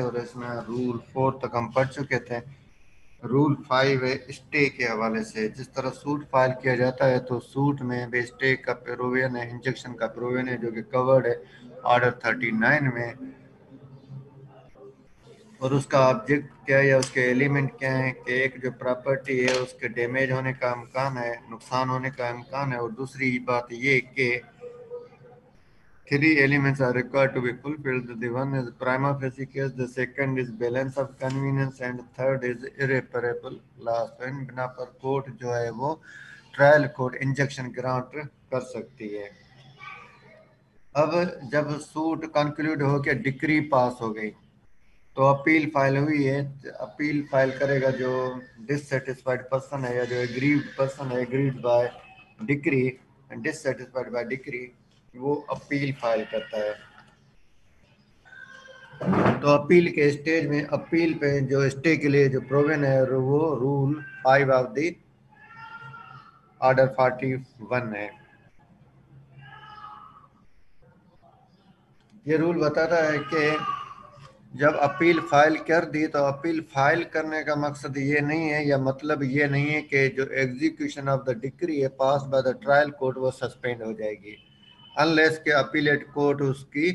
और इसमें रूल 4 तक हम पढ़ चुके थे। रूल 5 है स्टे के हवाले से। जिस तरह सूट फाइल किया जाता है तो सूट में भी स्टे का प्रोविजन है, इंजेक्शन का प्रोविजन है, जो कि कवर्ड है ऑर्डर 39 में। और उसका ऑब्जेक्ट क्या है या उसके एलिमेंट क्या है कि एक जो प्रॉपर्टी है उसके डैमेज होने का इम्कान है, नुकसान होने का इम्कान है। और दूसरी बात ये कि three elements are required to be fulfilled. The one is prima facie case, the second is balance of convenience, and third is irreparable loss. तो इन बिना पर कोर्ट जो है वो ट्रायल कोर्ट इंजेक्शन ग्रांट कर सकती है। अब जब सूट कंक्लूड हो के डिक्री पास हो गई तो अपील फाइल हुई है। अपील फाइल करेगा जो डिससेटिस्फाइड पर्सन है या जो एग्रीड पर्सन है, aggrieved by decree and dissatisfied by decree, वो अपील फाइल करता है। तो अपील के स्टेज में अपील पे जो स्टे के लिए जो प्रोविजन है वो रूल 5 ऑफ द ऑर्डर 41 है। ये रूल बताता है कि जब अपील फाइल कर दी तो अपील फाइल करने का मकसद ये नहीं है या मतलब ये नहीं है कि जो एग्जीक्यूशन ऑफ द डिक्री है पास बाय द ट्रायल कोर्ट वो सस्पेंड हो जाएगी, अनलेस के अपीलेट कोर्ट उसकी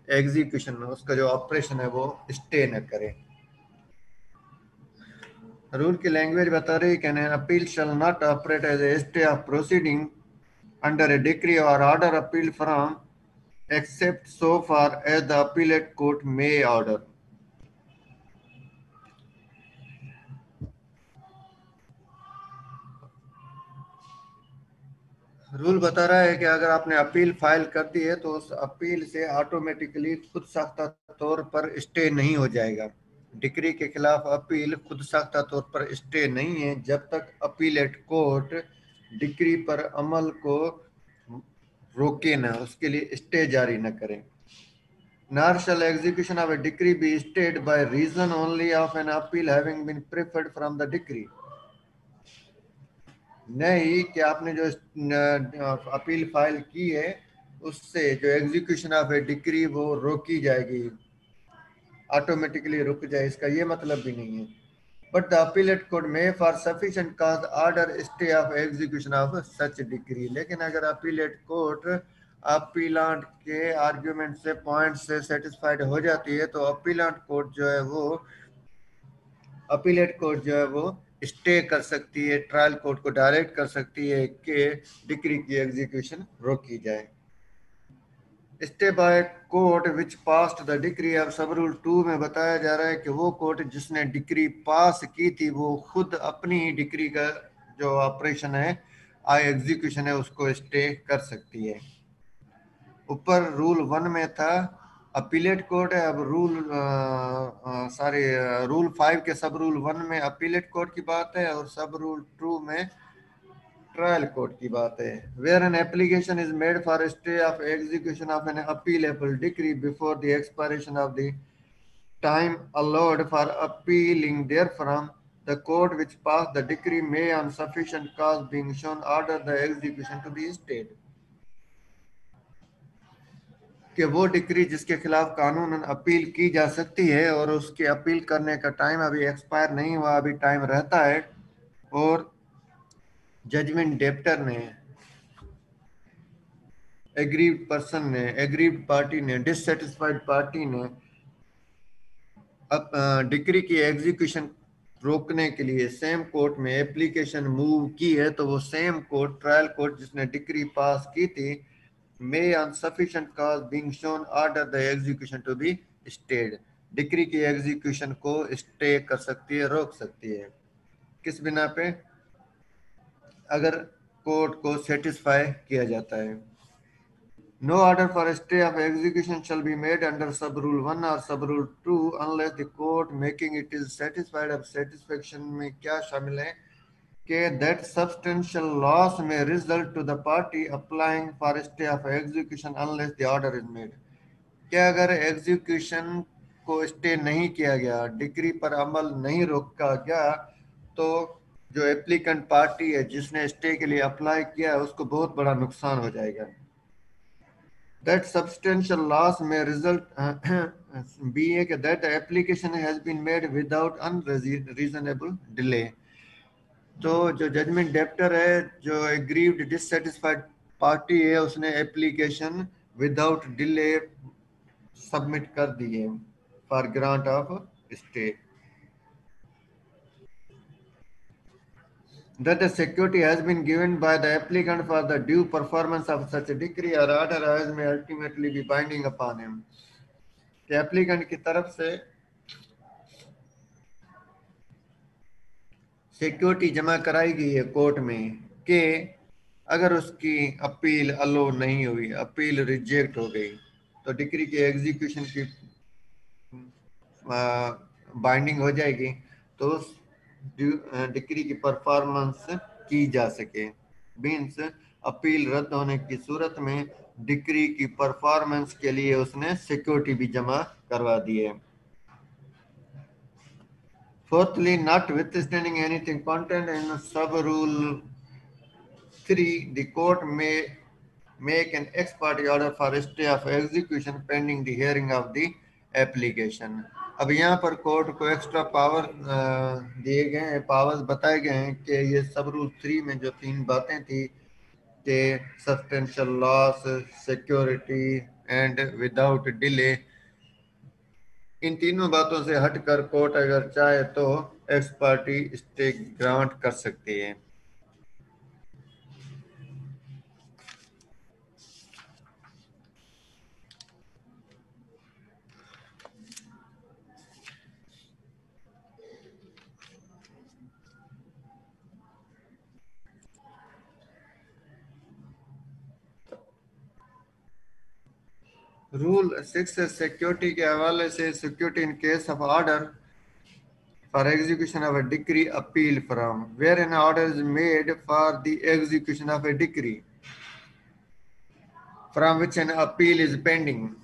एग्जीक्यूशन में उसका जो ऑपरेशन है वो स्टे न करे। रूल की लैंग्वेज बता रही है कि appeal shall not operate as a stay of proceeding under a decree और order appeal from except so far as the appellate court may order. Rule बता रहा है कि अगर आपने अपील फाइल कर दी है तो उस अपील से ऑटोमेटिकली खुद साख्ता तौर पर स्टे नहीं हो जाएगा। डिक्री के खिलाफ अपील खुद साख्ता तौर पर स्टे नहीं है जब तक अपीलेट कोर्ट डिक्री पर अमल को रोके ना, उसके लिए स्टे जारी न करें। Nor shall execution of a decree be stayed by reason only of an appeal having been preferred from the decree. नहीं कि आपने जो अपील फाइल की है उससे जो एग्जीक्यूशन ऑफ ए डिक्री वो रोकी जाएगी, ऑटोमेटिकली रुक जाए, इसका ये मतलब भी नहीं है। बट द अपीलेट कोर्ट में for sufficient cause order stay of execution of such decree. लेकिन अगर अपीलेट कोर्ट अपीलांट के आर्ग्यूमेंट से पॉइंट से सेटिस्फाइड हो जाती है तो अपीलांट कोर्ट जो है वो अपीलेट कोर्ट जो है वो स्टे कर सकती है, ट्रायल कोर्ट को डायरेक्ट कर सकती है कि डिक्री की एग्जीक्यूशन रोकी जाए। Stay by court which passed the decree अब सब रूल 2 में बताया जा रहा है कि वो कोर्ट जिसने डिक्री पास की थी वो खुद अपनी डिक्री का जो ऑपरेशन है एग्जीक्यूशन है उसको स्टे कर सकती है। ऊपर रूल 1 में था अपीलेट कोर्ट है, अब रूल 5 के सब रूल 1 में अपीलेट कोर्ट की बात है और सब रूल 2 में ट्रायल कोर्ट की बात है। Where an application is made for stay of execution of an appealable decree before the expiration of the time allowed for appealing therefrom, the court which passed the decree may on sufficient cause being shown order the execution to be stayed। कि वो decree जिसके खिलाफ कानूनन appeal की जा सकती है और उसकी अपील करने का टाइम अभी एक्सपायर नहीं हुआ, अभी टाइम रहता है, और जजमेंट डेप्टर ने, एग्रीव्ड पर्सन ने, एग्रीव्ड पार्टी ने, डिससेटिस्फाइड पार्टी ने अब डिक्री की एग्जीक्यूशन रोकने के लिए सेम कोर्ट में एप्लीकेशन मूव की है तो वो सेम कोर्ट, ट्रायल कोर्ट जिसने डिक्री पास की थी, may on sufficient cause being shown order the execution to be stayed। Decree की एग्जीक्यूशन को स्टे कर सकती है, रोक सकती है। किस बिना पे? अगर कोर्ट को सेटिस्फाई किया जाता है। No order for stay of execution shall be made under sub rule 1 or sub rule 2 unless the court making it is satisfied। अब satisfaction में क्या शामिल है कि that substantial loss may result to the party applying for stay of execution unless the order is made। क्या अगर execution को stay नहीं किया गया, डिक्री पर अमल नहीं रोका गया, तो जो एप्लीकेंट पार्टी है जिसने स्टे के लिए अप्लाई किया है उसको बहुत बड़ा नुकसान हो जाएगा। That substantial loss may result B है कि that application has been made without unreasonable delay. तो जो जजमेंट डेप्टर है, जो एग्रीव्ड डिससेटिस्फाइड पार्टी है, उसने एप्लीकेशन विदाउट डिले सबमिट कर दी है for grant of stay. That the security has been given by the applicant for the due performance of such a decree or order as may ultimately be binding upon him। कि applicant की तरफ से security जमा कराई गई है court में कि अगर उसकी अपील अलो नहीं हुई, अपील रिजेक्ट हो गई, तो डिक्री के एग्जीक्यूशन की बाइंडिंग हो जाएगी, तो उस डिक्री की परफॉर्मेंस की जा सके। मीन्स अपील रद्द होने की सूरत में डिक्री की परफॉर्मेंस के लिए उसने सिक्योरिटी भी जमा करवा दी है। Fourthly, notwithstanding anything contained in sub-rule 3, the court may make an ex parte order for stay of execution pending the hearing of the application। अब यहाँ पर कोर्ट को एक्स्ट्रा पावर दिए गए हैं, पावर्स बताए गए हैं कि ये सब रूल 3 में जो 3 बातें थी कि substantial loss, security and without delay, इन तीनों बातों से हटकर कोर्ट अगर चाहे तो एक्स पार्टी स्टे ग्रांट कर सकती है। रूल 6 सिक्योरिटी के हवाले से, security in case of order for execution of a decree appeal from where an order is made for the execution of a decree from which an appeal is pending,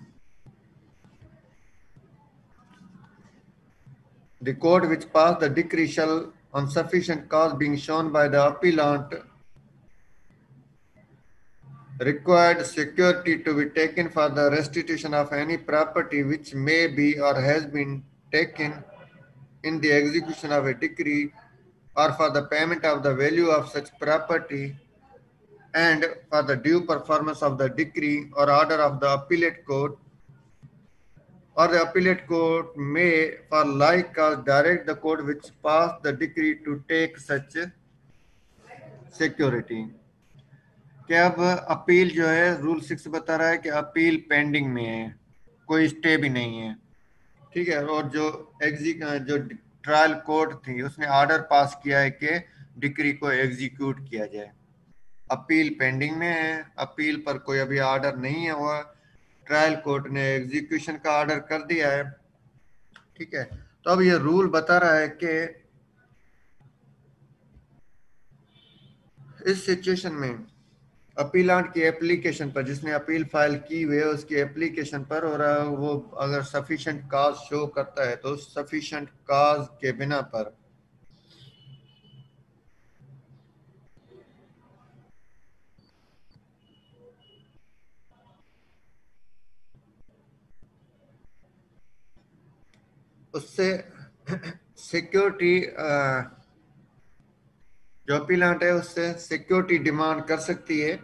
the court which passed the decree shall on sufficient cause being shown by the appellant required security to be taken for the restitution of any property which may be or has been taken in the execution of a decree or for the payment of the value of such property and for the due performance of the decree or order of the appellate court, or the appellate court may for like cause direct the court which passed the decree to take such security। कि अब appeal जो है, rule 6 बता रहा है कि appeal pending में है, कोई स्टे भी नहीं है, ठीक है। और जो जो ट्रायल कोर्ट थी उसने ऑर्डर पास किया है कि डिक्री को एग्जीक्यूट किया जाए। अपील पेंडिंग में है, अपील पर कोई अभी ऑर्डर नहीं है हुआ, ट्रायल कोर्ट ने एग्जीक्यूशन का ऑर्डर कर दिया है, ठीक है। तो अब ये रूल बता रहा है कि इस सिचुएशन में अपीलांट की एप्लीकेशन पर, जिसने अपील फाइल की हुई है उसकी एप्लीकेशन पर, और वो अगर सफिशिएंट काज शो करता है तो सफिशिएंट काज के बिना पर उससे सिक्योरिटी, जो अपीलांट है उससे सिक्योरिटी डिमांड कर सकती है।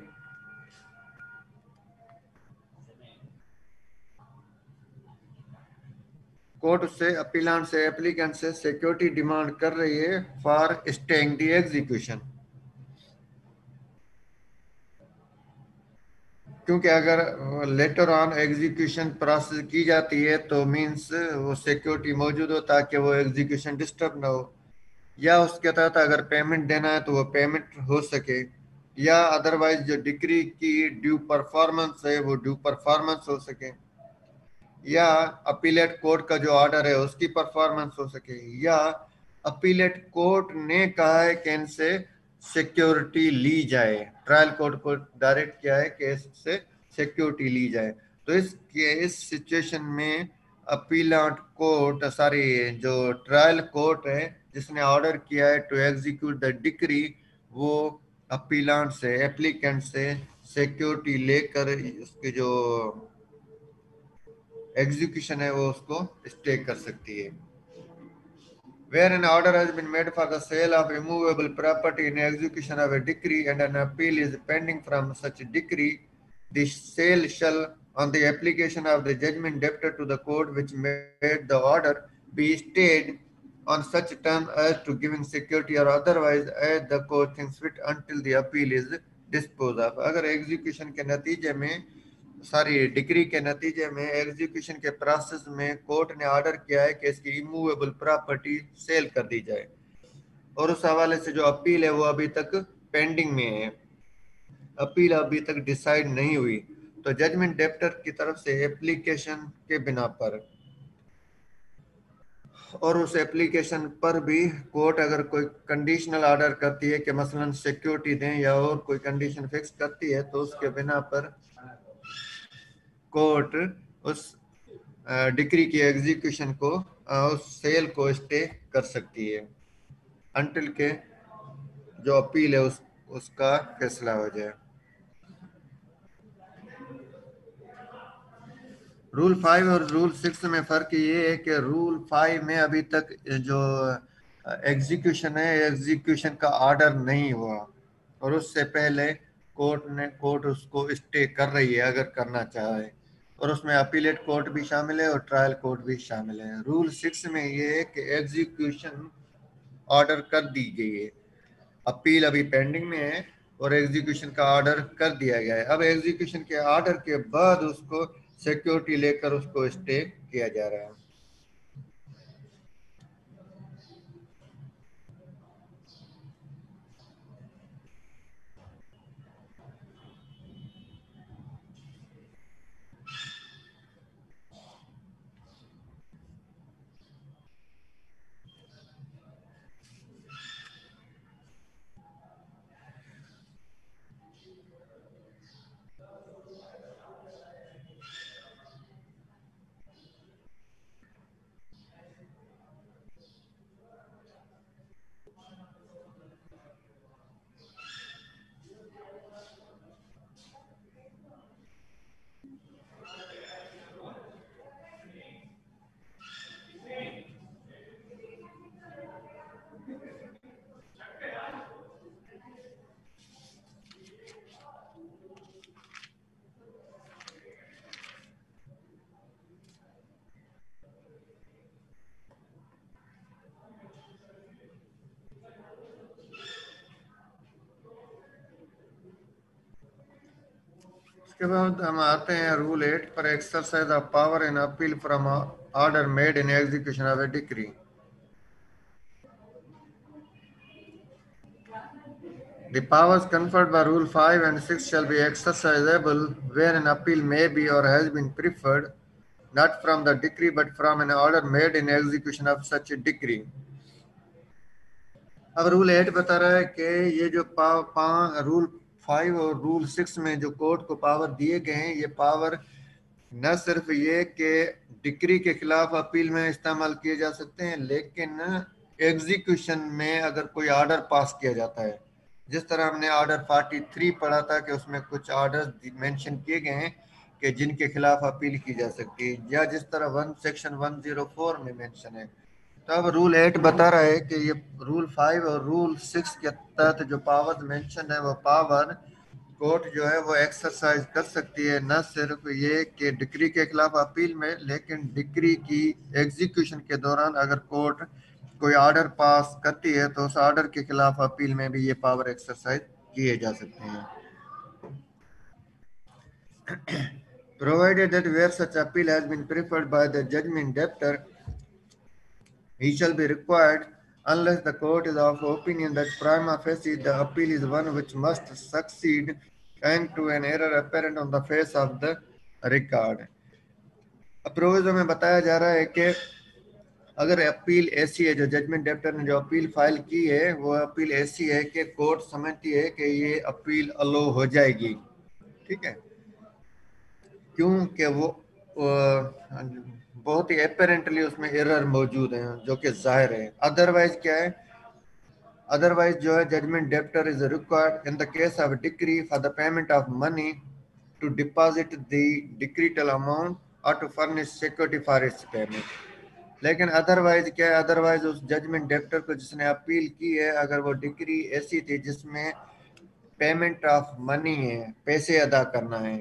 कोर्ट उससे अपीलांट से, एप्लीकेंट से सिक्योरिटी डिमांड कर रही है फॉर स्टेइंग द एग्जीक्यूशन। क्योंकि अगर लेटर ऑन एग्जीक्यूशन प्रोसेस की जाती है तो मींस वो सिक्योरिटी मौजूद हो ताकि वो एग्जीक्यूशन डिस्टर्ब ना हो, या उसके तहत अगर पेमेंट देना है तो वो पेमेंट हो सके, या अदरवाइज जो डिक्री की ड्यू परफॉर्मेंस है वो ड्यू परफॉर्मेंस हो सके, या अपीलेट कोर्ट का जो ऑर्डर है उसकी परफॉर्मेंस हो सके, या अपीलेट कोर्ट ने कहा है कि इनसे सिक्योरिटी ली जाए, ट्रायल कोर्ट को डायरेक्ट किया है कि इससे सिक्योरिटी ली जाए। तो इस सिचुएशन में अपीलांट कोर्ट, सॉरी, जो ट्रायल कोर्ट है जिसने ऑर्डर किया है टू एग्जीक्यूट द डिक्री, वो अपीलांट से, एप्लीकेंट से सिक्योरिटी लेकर उसके जो एग्जीक्यूशन है वो उसको स्टे कर सकती है। Where an order has been made for the sale of immovable property in execution of a decree and an appeal is pending from such decree, the sale shall, on the application of the judgment debtor to the court which made the order, be stayed on such term as to giving security or otherwise as the court thinks fit until the appeal is disposed of. अगर execution के नतीजे में degree के नतीजे में execution के process में court ने ऑर्डर किया है कि इसकी इमूवेबल प्रॉपर्टी सेल कर दी जाए और उस हवाले से जो अपील है वो अभी तक पेंडिंग में है, अपील अभी तक डिसाइड नहीं हुई, तो जजमेंट डेप्टर की तरफ से एप्लीकेशन के बिना पर और उस एप्लीकेशन पर भी कोर्ट अगर कोई कंडीशनल ऑर्डर करती है कि मसलन सिक्योरिटी दें या और कोई कंडीशन फिक्स करती है तो उसके बिना पर कोर्ट उस डिक्री की एग्जीक्यूशन को उस सेल को स्टे कर सकती है अंटिल के जो अपील है उसका फैसला हो जाए। रूल 5 और रूल 6 में फर्क ये है कि रूल 5 में अभी तक जो एग्जीक्यूशन है एग्जीक्यूशन का ऑर्डर नहीं हुआ और उससे पहले कोर्ट उसको स्टे कर रही है अगर करना चाहे, और उसमें अपीलेट कोर्ट भी शामिल है और ट्रायल कोर्ट भी शामिल है। रूल 6 में ये है कि एग्जीक्यूशन ऑर्डर कर दी गई है, अपील अभी पेंडिंग में है और एग्जीक्यूशन का ऑर्डर कर दिया गया है। अब एग्जीक्यूशन के ऑर्डर के बाद उसको सिक्योरिटी लेकर उसको स्टे किया जा रहा है। उसके बाद हम आते हैं रूल 8 पर, exercise of power in appeal from order made in execution of A decree. The powers conferred by Rule 5 and 6 shall be exercisable where an appeal may be or has been preferred, not from the decree but from an order made in execution of such a decree. अब rule 8 बता रहा है कि ये जो rule 5 और rule 6 में जो कोर्ट को पावर दिए गए हैं, ये पावर न सिर्फ ये कि डिक्री के खिलाफ अपील में इस्तेमाल किए जा सकते हैं, लेकिन एग्जीक्यूशन में अगर कोई ऑर्डर पास किया जाता है, जिस तरह हमने ऑर्डर 43 पढ़ा था कि उसमें कुछ ऑर्डर मेंशन किए गए हैं कि जिनके खिलाफ अपील की जा सकती है, या जिस तरह सेक्शन 104 में मेंशन है। तो अब रूल 8 बता रहा है कि ये रूल 5 और रूल 6 के तहत जो पावर मेंशन है वो पावर कोर्ट जो है वो एक्सरसाइज कर सकती है, न सिर्फ ये कि डिक्री के खिलाफ अपील में, लेकिन डिक्री की एग्जीक्यूशन के दौरान अगर कोर्ट कोई ऑर्डर पास करती है तो उस ऑर्डर के खिलाफ अपील में भी ये पावर एक्सरसाइज किए जा सकते हैं। Provided that where such appeal has been preferred by the judgment debtor, he shall be required, unless the court is of opinion that prima facie the appeal is one which must succeed and to an error apparent on the face of the record. Proviso में बताया जा रहा है कि अगर appeal ऐसी है, जो जजमेंट डेप्टर ने जो अपील फाइल की है वो अपील ऐसी है कि कोर्ट समझती है कि ये अपील अलो हो जाएगी, ठीक है, क्योंकि वो बहुत ही अपेरेंटली उसमें एरर मौजूद है जो कि जाहिर है। अदरवाइज क्या है, otherwise जो है judgment debtor is required in the case of a decree for the payment of money to deposit the decretal amount or to furnish security for its payment. लेकिन अदरवाइज क्या है, अदरवाइज उस judgement debtor को जिसने appeal की है, अगर वो डिक्री ऐसी थी जिसमें पेमेंट ऑफ मनी है, पैसे अदा करना है,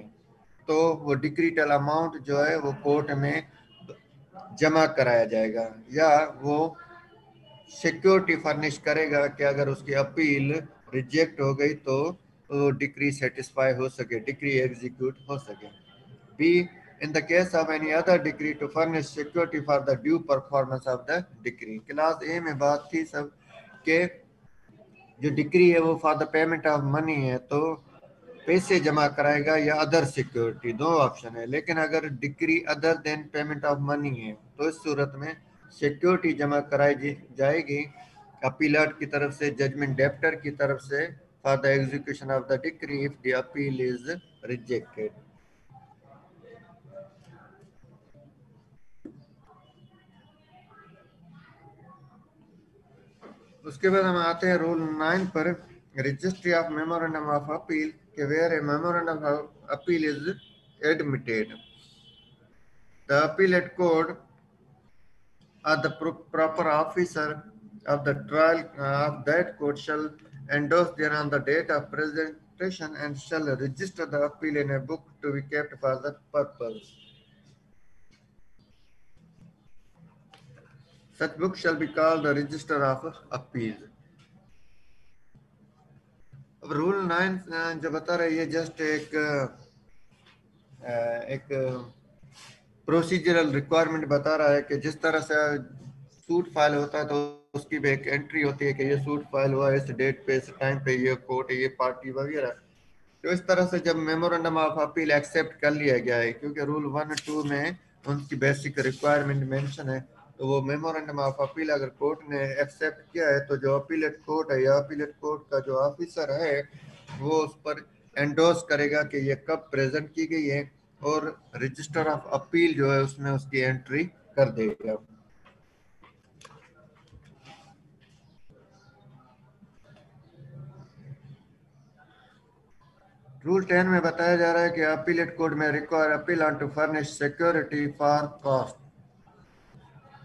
तो वो डिक्रीटल अमाउंट जो है वो कोर्ट में जमा कराया जाएगा, या वो सिक्योरिटी फर्निश करेगा कि अगर उसकी अपील रिजेक्ट हो गई तो वो डिक्री सेटिस्फाई हो सके, डिक्री एग्जीक्यूट हो सके. B, in the case of any other decree to furnish security for the due performance of the decree. Class ए में बात थी सब के जो डिक्री है वो for the payment of money है, तो पैसे जमा कराएगा या अदर सिक्योरिटी, दो ऑप्शन है. लेकिन अगर decree other than payment of money है तो इस सूरत में सिक्योरिटी जमा कराई जाएगी अपीलाट की तरफ से, जजमेंट डेप्टर की तरफ से, for the execution of the decree if the appeal is rejected. उसके बाद हम आते हैं रूल 9 पर, registry of memorandum of appeal के where a memorandum of appeal is admitted, the appellate court or the proper officer of the trial of that court shall endorse thereon the date of presentation and shall register the appeal in a book to be kept for the purpose. Such book shall be called the Register of Appeal. अब rule 9 जो बता रहा है ये just एक procedural requirement बता रहा है कि जिस तरह से सूट फाइल होता है तो उसकी भी एक एंट्री होती है कि ये सूट फाइल हुआ इस डेट पे, इस टाइम पे, ये कोर्ट, ये पार्टी वगैरह. तो इस तरह से जब मेमोरेंडम ऑफ अपील एक्सेप्ट कर लिया गया है, क्योंकि रूल 1-2 में उनकी बेसिक रिक्वायरमेंट मेंशन है, तो वो मेमोरेंडम ऑफ अपील अगर कोर्ट ने एक्सेप्ट किया है तो जो अपीलेट कोर्ट है या अपीलेट कोर्ट का जो ऑफिसर है वो उस पर एंडोर्स करेगा कि ये कब प्रेजेंट की गई है, और रजिस्टर ऑफ अपील जो है उसमें उसकी एंट्री कर देगा. रूल 10 में बताया जा रहा है कि अपीलेट कोर्ट में require appellant to furnish security for cost.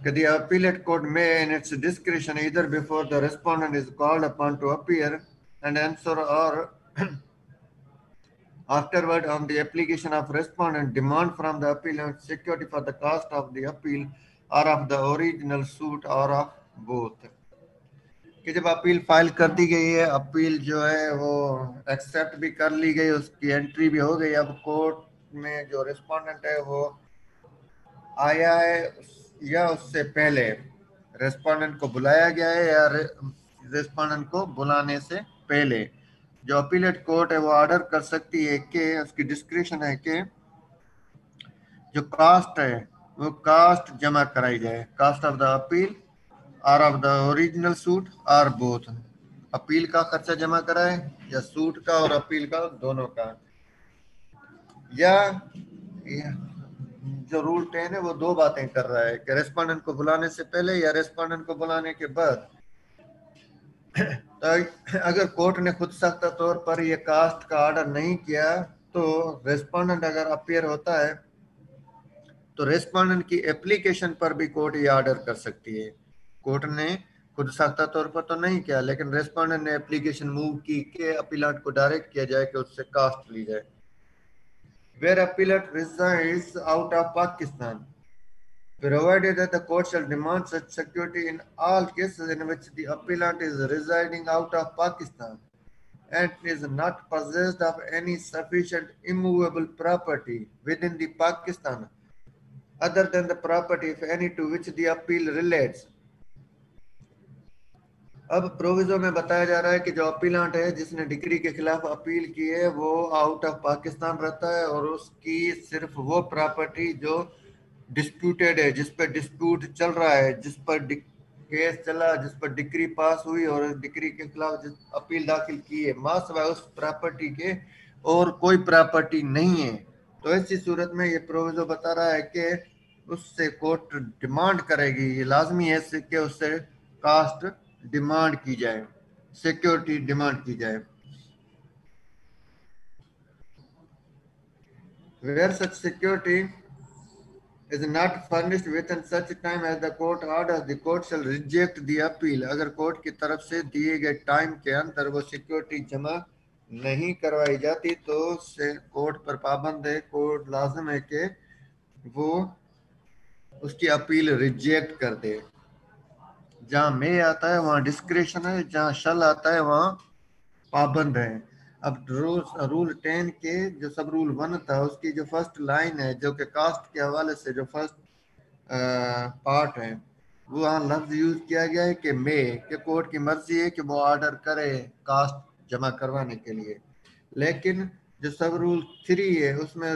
The appellate court may, in its discretion, either before the respondent is called upon to appear and answer, or afterward on the application of respondent, demand from the appellant security for the cost of the appeal or of the original suit or of both. कि जब appeal file कर दी गई है, appeal जो है वो accept भी कर ली गई, उसकी एंट्री भी हो गई, अब कोर्ट में जो रिस्पोंडेंट है वो आया है या उससे पहले रेस्पोंडेंट को बुलाया गया है या रेस्पोंडेंट को बुलाने से पहले, जो अपीलेट कोर्ट है वो ऑर्डर कर सकती है कि उसकी डिस्क्रिप्शन है कि जो कास्ट है वो कास्ट जमा कराई जाए, कास्ट ऑफ द अपील और ऑफ द ओरिजिनल सूट और बोथ, अपील का खर्चा जमा कराए या सूट का और अपील का दोनों का. या जो रूल 10 है वो दो बातें कर रहा है कि रेस्पोंडेंट को बुलाने से पहले या रेस्पोंडेंट को बुलाने के बाद. तो अगर कोर्ट ने खुद सख्त तौर पर ये कास्ट का ऑर्डर नहीं किया तो रेस्पोंडेंट अगर अपीयर होता है तो रेस्पोंडेंट की एप्लीकेशन पर भी कोर्ट ये ऑर्डर कर सकती है. कोर्ट ने खुद सख्त तौर पर तो नहीं किया, लेकिन रेस्पोंडेंट ने एप्लीकेशन मूव की कि अपीलेंट को डायरेक्ट किया जाए कि उससे कास्ट ली जाए. Where appellant resides out of Pakistan, provided that the court shall demand such security in all cases in which the appellant is residing out of Pakistan and is not possessed of any sufficient immovable property within the Pakistan other than the property, if any, to which the appeal relates. अब proviso में बताया जा रहा है कि जो appellant है जिसने डिक्री के खिलाफ अपील की है वो आउट ऑफ पाकिस्तान रहता है और उसकी सिर्फ वो प्रॉपर्टी जो डिस्प्यूटेड है, जिस पर डिस्प्यूट चल रहा है, जिस पर केस चला, जिस पर डिक्री पास हुई और डिक्री के खिलाफ जिस अपील दाखिल की है, मासिवा उस प्रॉपर्टी के और कोई प्रॉपर्टी नहीं है. तो ऐसी सूरत में ये प्रोविजो बता रहा है कि उससे कोर्ट डिमांड करेगी, ये लाजमी है कि उससे कास्ट डिमांड की जाए, सिक्योरिटी डिमांड की जाए. Where such security is not furnished within such time as the court orders, the court shall reject the appeal. अगर कोर्ट की तरफ से दिए गए टाइम के अंदर वो सिक्योरिटी जमा नहीं करवाई जाती तो कोर्ट पर पाबंद है, कोर्ट लाजिम है कि वो उसकी अपील रिजेक्ट कर दे। जहाँ मे आता है वहाँ डिस्क्रिशन है, जहाँ शल आता है वहाँ पाबंद है। अब रूल 10 के जो सब रूल 1 था उसकी जो फर्स्ट लाइन है, जो कि कास्ट के हवाले से जो फर्स्ट पार्ट है, वो वहाँ लफ्ज यूज किया गया है कि मे, के कोर्ट की मर्जी है कि वो ऑर्डर करे कास्ट जमा करवाने के लिए। लेकिन जो सब रूल 3 है उसमें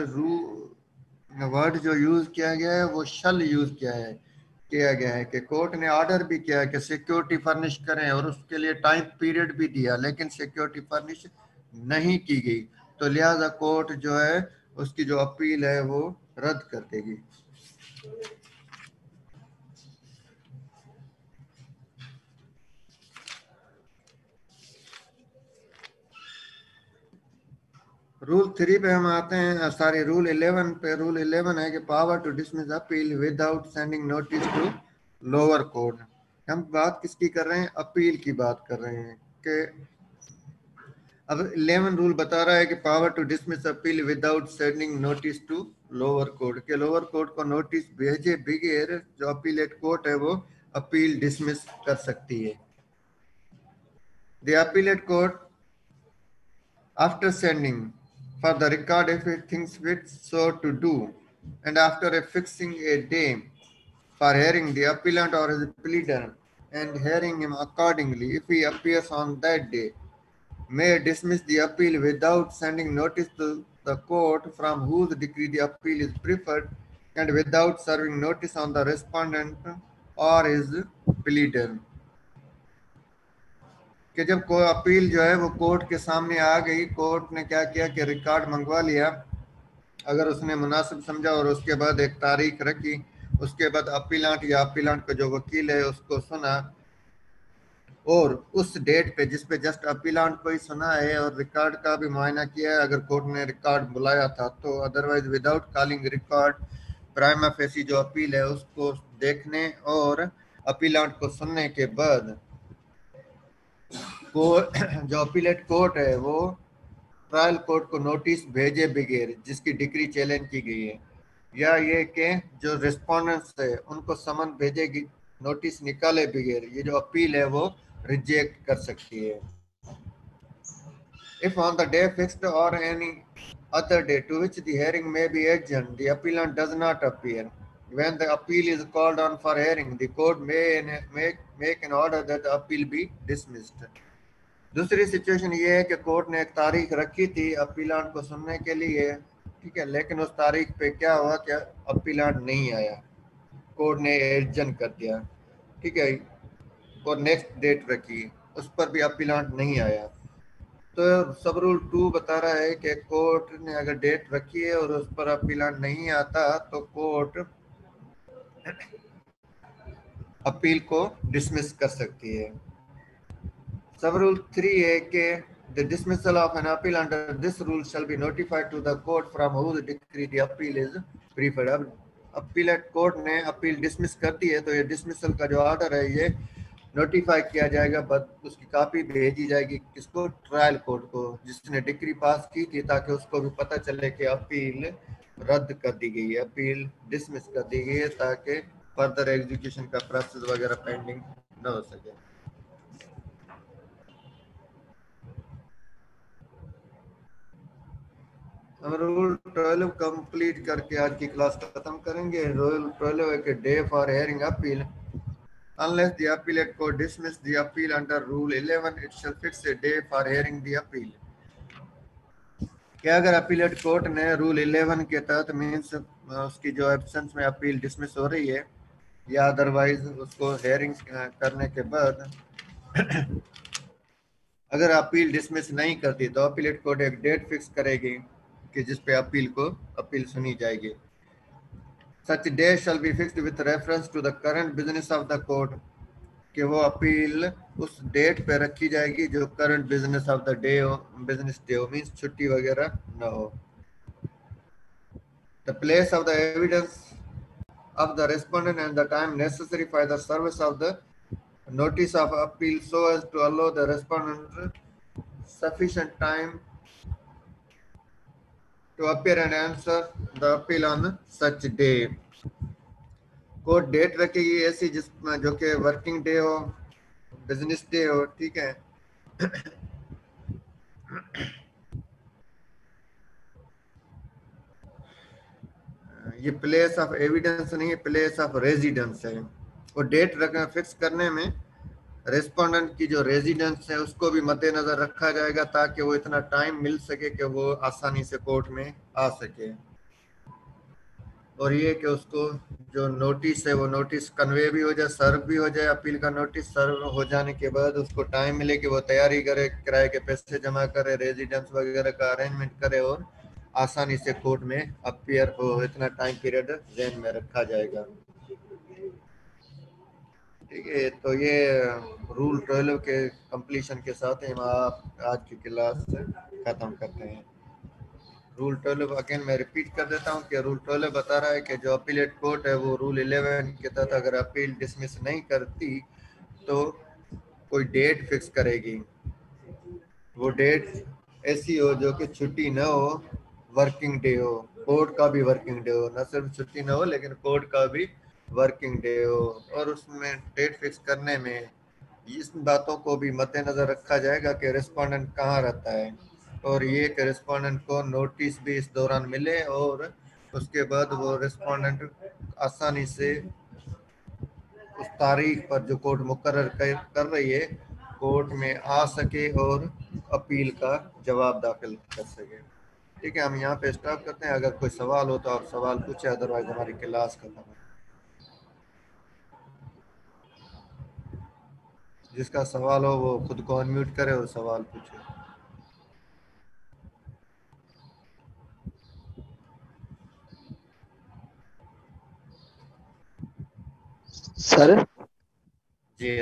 वर्ड जो यूज किया गया है वो शल यूज किया गया है कि कोर्ट ने ऑर्डर भी किया है कि सिक्योरिटी फर्निश करें और उसके लिए टाइम पीरियड भी दिया, लेकिन सिक्योरिटी फर्निश नहीं की गई, तो लिहाजा कोर्ट जो है उसकी जो अपील है वो रद्द कर देगी। रूल 3 पे हम आते हैं, सॉरी रूल 11 पे। रूल 11 है कि power to dismiss appeal without sending notice to lower court. हम बात किसकी कर रहे हैं? अपील की बात कर रहे हैं कि अब 11 रूल बता रहा है कि power to dismiss appeal without sending notice to lower court, के लोअर कोर्ट को नोटिस भेजे बगैर जो अपीलेट कोर्ट है वो अपील डिसमिस कर सकती है। The appellate court after sending for the record if it thinks fit so to do, and after fixing a day for hearing the appellant or his pleader and hearing him accordingly, if he appears on that day, may dismiss the appeal without sending notice to the court from whose decree the appeal is preferred, and without serving notice on the respondent or his pleader। कि जब कोई appeal जो है वो court के सामने आ गई, court ने क्या किया कि रिकॉर्ड मंगवा लिया, अगर उसने मुनासिब समझा, और उसके बाद एक तारीख रखी, उसके बाद अपीलांट या अपीलांट का जो वकील है उसको सुना, और उस डेट पे जिस पे जस्ट अपीलांट को ही सुना है और रिकॉर्ड का भी मुआयना किया है, अगर कोर्ट ने रिकॉर्ड बुलाया था तो, otherwise without calling record prima facie जो अपील है उसको देखने और अपीलांट को सुनने के बाद को जो अपीलेट कोर्ट है वो ट्रायल कोर्ट को नोटिस भेजे बगैर जिसकी डिग्री चैलेंज की गई है, या ये कि जो रिस्पोंडेंट्स है उनको समन भेजेगी नोटिस निकाले बगैर, ये जो अपील है वो रिजेक्ट कर सकती है। If on the day fixed or any other day to which the hearing may be adjourned, the appellant does not appear, when the appeal is called on for hearing, the court may make an order that the appeal be dismissed। दूसरी situation ये है कि court ने एक तारीख रखी थी appellant को सुनने के लिए, ठीक है, लेकिन उस तारीख पे क्या हुआ कि अपीलांट नहीं आया, कोर्ट ने एडजन कर दिया, ठीक है, और नेक्स्ट डेट रखी, उस पर भी अपीलांट नहीं आया, तो सब रूल 2 बता रहा है कि कोर्ट ने अगर डेट रखी है और उस पर अपीलांट नहीं आता तो कोर्ट अपील को डिसमिस कर सकती है। सब रूल 3 है कि the dismissal of an appeal under this rule shall be notified to the court from whose decree the appeal is preferred। अब अपीलेट कोर्ट ने अपील डिसमिस कर दी है तो ये डिसमिसल का जो ऑर्डर है ये नोटिफाई किया जाएगा, बट उसकी कॉपी भेजी जाएगी किसको? ट्रायल कोर्ट को, जिसने डिग्री पास की थी, ताकि उसको भी पता चले कि अपील रद्द कर दी गई है, अपील डिसमिस कर दी गई है, ताकि फर्दर एग्जीक्यूशन का प्रोसेस वगैरह पेंडिंग न हो सके। हम रूल 12 कंप्लीट करके आज की क्लास खत्म करेंगे। रूल 12 है कि day for hearing appeal, unless the appellate court dismiss the appeal under rule 11, it shall fix a day for hearing the appeal। क्या अगर अपीलेट कोर्ट ने रूल 11 के तहत मीन्स उसकी जो एब्सेंस में अपील डिसमिस हो रही है या अदरवाइज उसको हेयरिंग करने के बाद अगर अपील डिसमिस नहीं करती तो अपीलेट कोर्ट एक डेट फिक्स करेगी कि जिस पे अपील सुनी जाएगी। Such day shall be fixed with reference to the current business of the court, कि वो अपील उस डेट पे रखी जाएगी जो current business of the day हो, बिजनेस डे हो, मीन्स छुट्टी वगैरह ना हो। The place of the evidence of the respondent and the time necessary for the service of the notice of appeal so as to allow the respondent sufficient time to appear and answer the appeal on such day. Court date रखेगी ऐसी जिसमें जो कि working day हो, business day हो, ठीक है। ये प्लेस ऑफ एविडेंस नहीं है, प्लेस ऑफ रेजिडेंस है। और डेट रखना फिक्स करने में रेस्पोंडेंट की जो रेजिडेंस है उसको भी मद्देनजर रखा जाएगा ताकि वो इतना टाइम मिल सके कि वो आसानी से कोर्ट में आ सके। और ये कि उसको जो नोटिस है वो नोटिस कन्वे भी हो जाए, सर्व भी हो जाए। अपील का नोटिस सर्व हो जाने के बाद उसको टाइम मिले कि वो तैयारी करे, किराए के पैसे जमा करे, रेजिडेंस वगैरह का अरेंजमेंट करे और आसानी से कोर्ट में अपीयर हो। इतना टाइम पीरियड ध्यान में रखा जाएगा, ठीक है। तो ये रूल 12 के कंप्लीशन के साथ हम आप आज की क्लास खत्म करते हैं। रूल 12 अगेन मैं रिपीट कर देता हूँ कि रूल 12 बता रहा है कि जो अपीलेट कोर्ट है वो रूल 11 के तहत अगर अपील डिसमिस नहीं करती तो कोई डेट फिक्स करेगी। वो डेट ऐसी हो जो कि छुट्टी न हो, वर्किंग डे हो, कोर्ट का भी वर्किंग डे हो, न सिर्फ छुट्टी न हो लेकिन कोर्ट का भी वर्किंग डे हो। और उसमें डेट फिक्स करने में इस बातों को भी मद्देनजर रखा जाएगा कि रिस्पोंडेंट कहाँ रहता है और ये कि रिस्पोंडेंट को नोटिस भी इस दौरान मिले और उसके बाद वो रिस्पोंडेंट आसानी से उस तारीख पर जो कोर्ट मुकर्रर कर रही है कोर्ट में आ सके और अपील का जवाब दाखिल कर सके। ठीक है, हम यहाँ पे स्टॉप करते हैं। अगर कोई सवाल हो तो आप सवाल पूछे, अदरवाइज हमारी क्लास खत्म है। जिसका सवाल हो वो खुद को अनम्यूट करे और सवाल पूछे। सर जी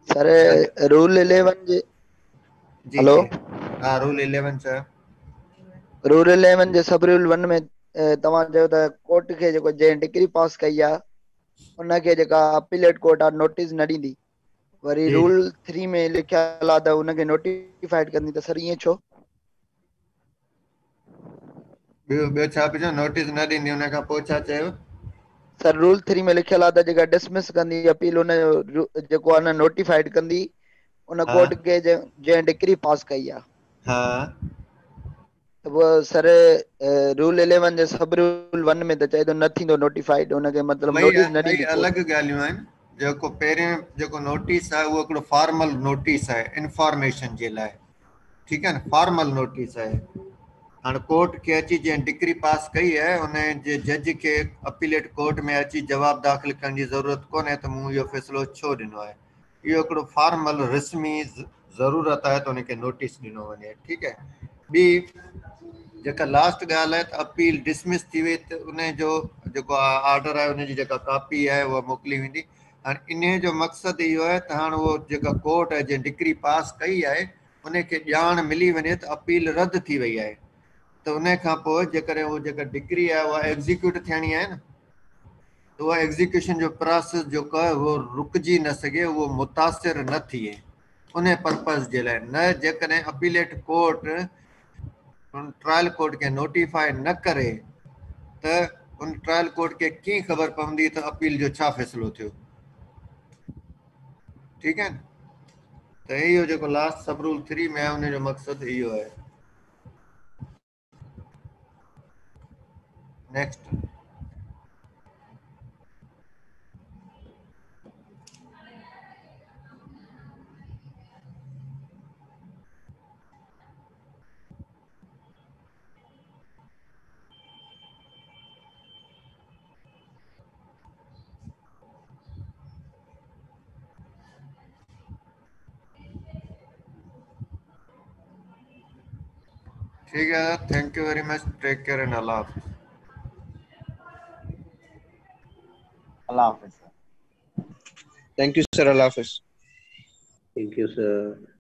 सर रूल 11 जे जी हेलो जी हाँ, रूल 11 से रूल 11 जे सब रूल 1 में तव्हां चयो त कोर्ट खे जेको जंहिं डिग्री पास कई आहे उनखे जेका अपीलेट कोर्ट आहे नोटिस न ॾींदी, वरी जी रूल 3 में लिखियल आहे त उनखे नोटिफाइड कंदी, त सर ईअं छो? ॿियो छा पियो नोटिस न ॾींदी उन खां पोइ छा चयो? सर रूल 3 में लिखियल आहे त जेका डिसमिस कंदी अपील उन जेको आहे न नोटिफाइड कंदी उन हाँ कोर्ट खे जंहिं डिग्री पास कई आहे। हाँ त पोइ सर रूल 11 जे सब रूल 1 में त चए थो न थींदो नोटिफाइड, उनखे मतिलबु नोटिस न ॿई ॾींदी कोर्ट। अलॻि ॻाल्हियूं आहिनि। जेको पहिरियों जेको नोटिस आहे उहो हिकिड़ो फॉर्मल नोटिस आहे इंफॉर्मेशन जे लाइ, ठीकु आहे न, फॉर्मल नोटिस आहे। हाणे कोर्ट खे अची जंहिं डिग्री पास कई आहे उन जे जज खे अपीलेट कोर्ट में अची जवाब दाख़िल करण जी ज़रूरत कोन्हे त मूं इहो फ़ैसिलो छो ॾिनो आहे। इहो हिकिड़ो फॉर्मल रस्मी ज़रूरत आहे त उनखे नोटिस ॾिनो वञे, ठीकु आहे। ॿी जेका लास्ट ॻाल्हि आहे त अपील डिसमिस थी वई त उन जो जेको ऑर्डर आहे उनजी जेका कॉपी आहे उहा मोकिली वेंदी। हाणे इन जो मक़सदु इहो आहे त हाणे उहो जेका कोर्ट आहे जंहिं डिग्री पास कई आहे उनखे ॼाण मिली वञे त अपील रद्द थी वई आहे, त उन खां पोइ जेकॾहिं उहा जेका डिग्री आहे उहा एग्ज़ीक्यूट थियणी आहे न, त उहा एग्ज़ीक्यूशन जो प्रोसेस जेको आहे उहो रुकिजी न सघे, उहो मुतासिर न थिए। उन पर्पज़ जे लाइ न जेकॾहिं अपीलेट कोर्ट ट्रायल कोर्ट खे नोटिफाई न करे त उन ट्रायल कोर्ट खे कीअं ख़बर पवंदी त अपील जो छा फ़ैसिलो थियो, ठीकु आहे न। त इहो जेको लास्ट सब रूल 3 में आहे उन जो मक़सदु इहो आहे। नेक्स्ट ठीक है, thank you very much, take care and अल्लाह हाफिज़। अल्लाह हाफिज। थैंक यू सर, अल्लाह हाफिज। Thank you, sir.